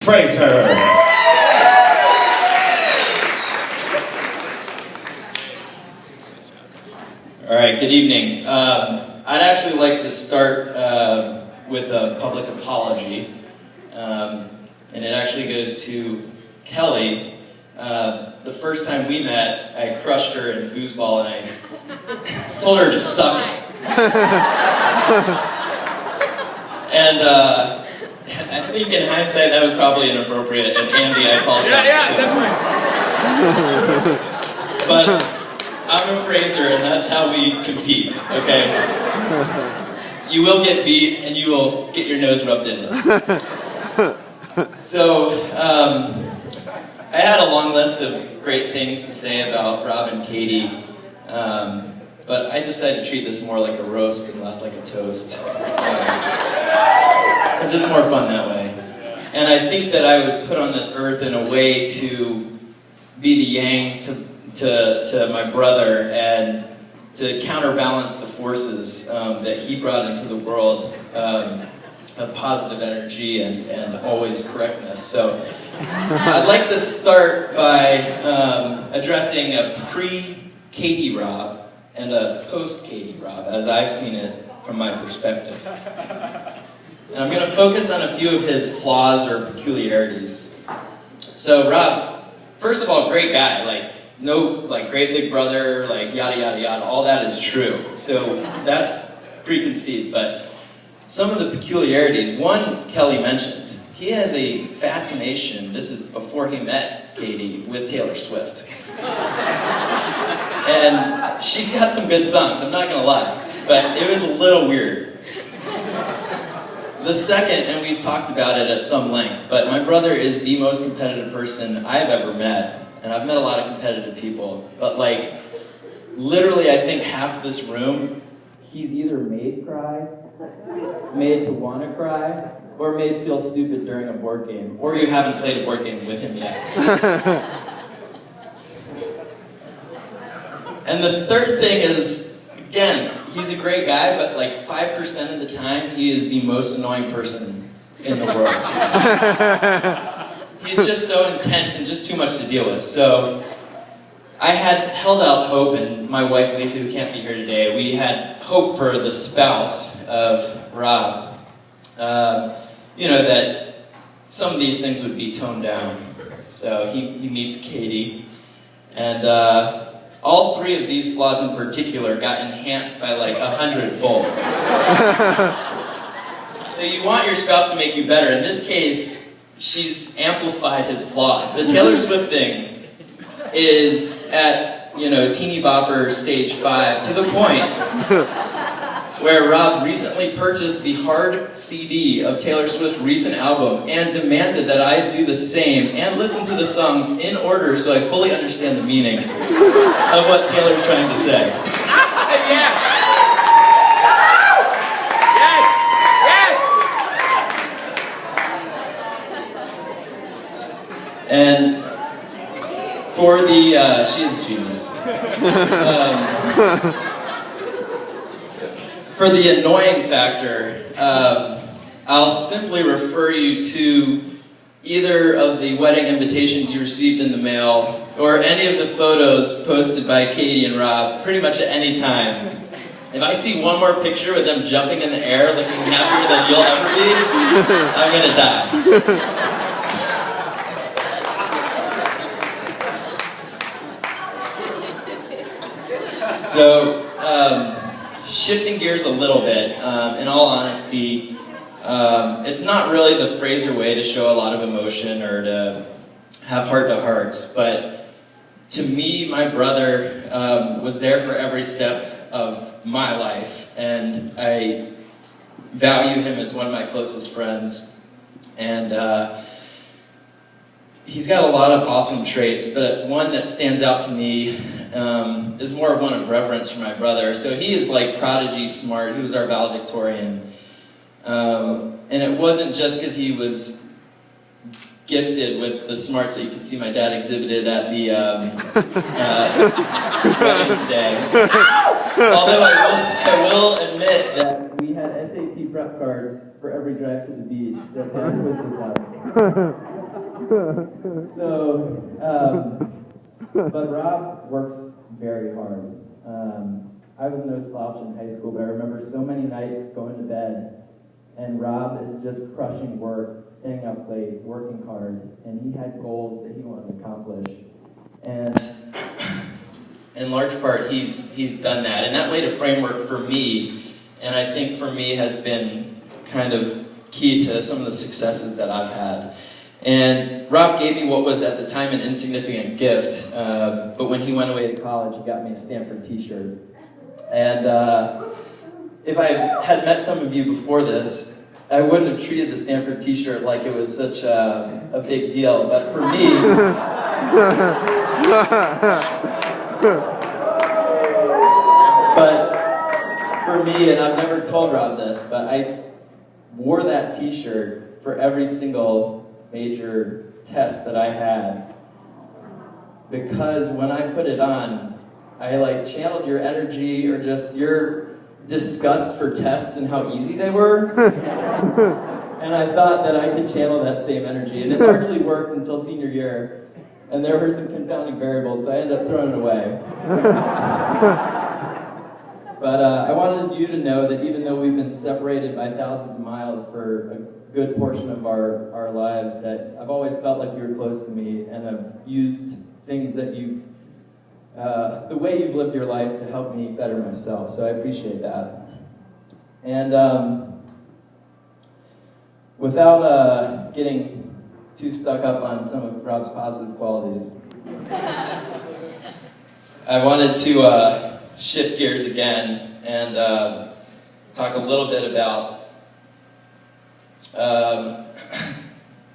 Fraser. All right, good evening. I'd actually like to start with a public apology, and it actually goes to Kelly. The first time we met, I crushed her in foosball and I told her to suck it. And I think in hindsight that was probably inappropriate, and Andy, I apologize. Yeah, definitely. But I'm a Fraser, and that's how we compete, okay? You will get beat, and you will get your nose rubbed in it. So, I had a long list of great things to say about Rob and Katie, but I decided to treat this more like a roast and less like a toast. Because it's more fun that way. And I think that I was put on this earth in a way to be the yang to my brother and to counterbalance the forces that he brought into the world of positive energy and always correctness. So I'd like to start by addressing a pre-Katie Rob and a post-Katie Rob, as I've seen it from my perspective. And I'm going to focus on a few of his flaws or peculiarities. So Rob, first of all, great guy, great big brother, yada yada yada, all that is true. So that's preconceived, but some of the peculiarities, one Kelly mentioned, he has a fascination, this is before he met Katie, with Taylor Swift. And she's got some good songs, I'm not gonna lie, but it was a little weird. The second, and we've talked about it at some length, but my brother is the most competitive person I've ever met. And I've met a lot of competitive people, but literally I think half this room, he's either made cry, made to want to cry, or made feel stupid during a board game, or you haven't played a board game with him yet. And the third thing is, again, he's a great guy, but 5% of the time, he is the most annoying person in the world. He's just so intense and just too much to deal with. So I had held out hope, and my wife Lisa, who can't be here today, we had hope for the spouse of Rob. That some of these things would be toned down. So he meets Katie, and all three of these flaws in particular got enhanced by 100-fold. So you want your spouse to make you better. In this case, she's amplified his flaws. The Taylor Swift thing is at, teeny bopper stage 5, to the point where Rob recently purchased the hard CD of Taylor Swift's recent album and demanded that I do the same and listen to the songs in order so I fully understand the meaning of what Taylor's trying to say. Yeah. And for the, she is a genius. For the annoying factor, I'll simply refer you to either of the wedding invitations you received in the mail or any of the photos posted by Katie and Rob pretty much at any time. If I see one more picture with them jumping in the air looking happier than you'll ever be, I'm gonna die. So, shifting gears a little bit, in all honesty, it's not really the Fraser way to show a lot of emotion or to have heart-to-hearts, but to me, my brother was there for every step of my life, and I value him as one of my closest friends, and he's got a lot of awesome traits, but one that stands out to me is more of one of reverence for my brother. So he is prodigy smart. He was our valedictorian. And it wasn't just because he was gifted with the smarts that you can see my dad exhibited at the wedding today. Although I will admit that we had SAT prep cards for every drive to the beach that Dad put this out. But Rob works very hard. I was no slouch in high school, but I remember so many nights going to bed, and Rob is just crushing work, staying up late, working hard, and he had goals that he wanted to accomplish. And in large part, he's done that, and that laid a framework for me, and I think for me has been kind of key to some of the successes that I've had. And Rob gave me what was at the time an insignificant gift, but when he went away to college, he got me a Stanford t-shirt. And if I had met some of you before this, I wouldn't have treated the Stanford t-shirt like it was such a big deal, but for me... but for me, and I've never told Rob this, but I wore that t-shirt for every single major test that I had, because when I put it on, I channeled your energy or just your disgust for tests and how easy they were. And I thought that I could channel that same energy, and it largely worked until senior year, and there were some confounding variables, so I ended up throwing it away. But I wanted you to know that even though we've been separated by thousands of miles for a good portion of our lives, that I've always felt like you were close to me, and I've used things that the way you've lived your life to help me better myself, so I appreciate that. And without getting too stuck up on some of Rob's positive qualities, I wanted to shift gears again and talk a little bit about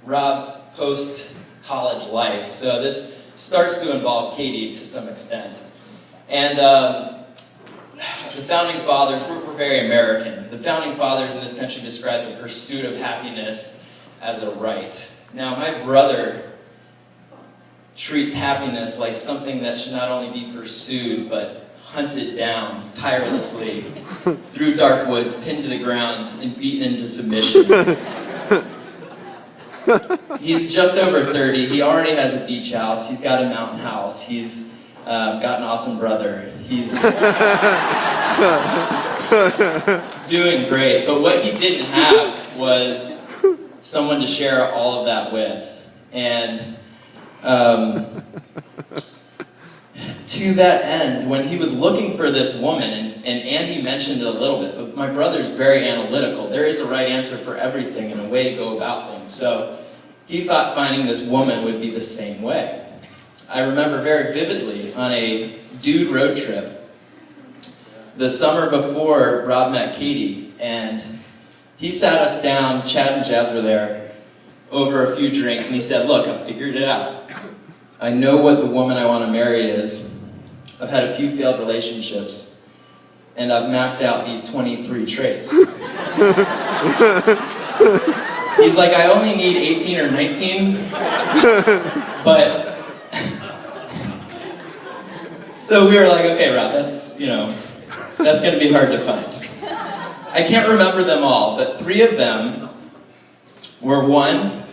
Rob's post-college life. So this starts to involve Katie to some extent. And the founding fathers, we're very American. The founding fathers in this country described the pursuit of happiness as a right. Now, my brother treats happiness like something that should not only be pursued, but hunted down tirelessly through dark woods, pinned to the ground, and beaten into submission. He's just over 30. He already has a beach house. He's got a mountain house. He's got an awesome brother. He's doing great. But what he didn't have was someone to share all of that with. And to that end, when he was looking for this woman, and Andy mentioned it a little bit, but my brother's very analytical. There is a right answer for everything and a way to go about things. So he thought finding this woman would be the same way. I remember very vividly on a dude road trip, the summer before Rob met Katie, and he sat us down, Chad and Jazz were there, over a few drinks, and he said, "Look, I've figured it out. I know what the woman I want to marry is. I've had a few failed relationships, and I've mapped out these 23 traits." He's like, "I only need 18 or 19, but..." So we were like, "Okay, Rob, that's going to be hard to find." I can't remember them all, but 3 of them were, 1,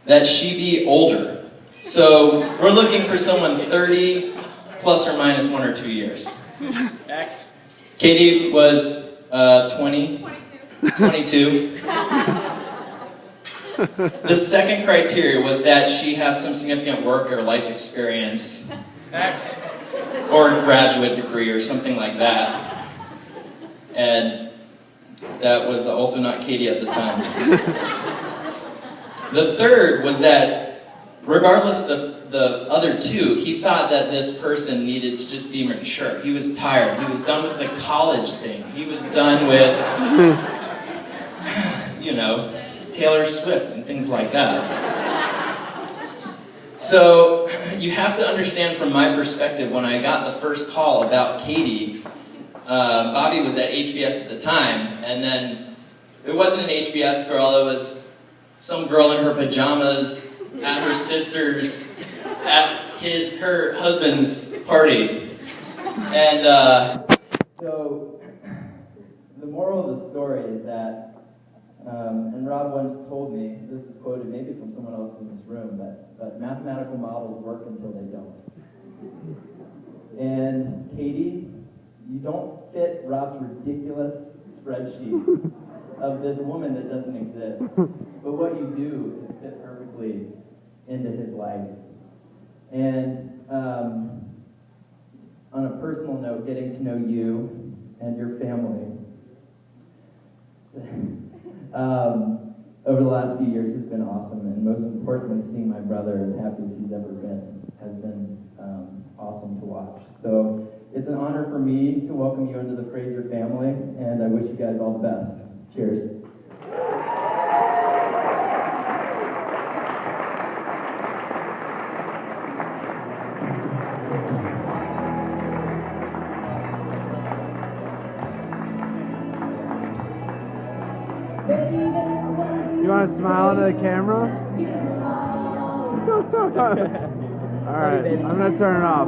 that she be older. So we're looking for someone 30 plus or minus 1 or 2 years. X. Katie was 22. The second criteria was that she have some significant work or life experience. X. Or a graduate degree or something like that. And that was also not Katie at the time. The third was that regardless of the other 2, he thought that this person needed to just be mature. He was tired. He was done with the college thing. He was done with, Taylor Swift and things like that. So you have to understand from my perspective, when I got the first call about Katie, Bobby was at HBS at the time, and then it wasn't an HBS girl, it was some girl in her pajamas at her sister's, at her husband's party. And so the moral of the story is that And Rob once told me, this is quoted maybe from someone else in this room, but mathematical models work until they don't. And Katie, you don't fit Rob's ridiculous spreadsheet of this woman that doesn't exist. But what you do is fit perfectly into his life. And on a personal note, getting to know you and your family over the last few years has been awesome, and most importantly, seeing my brother as happy as he's ever been has been awesome to watch. So it's an honor for me to welcome you into the Fraser family, and I wish you guys all the best. Cheers. You want to smile into the camera? All right, I'm going to turn it off.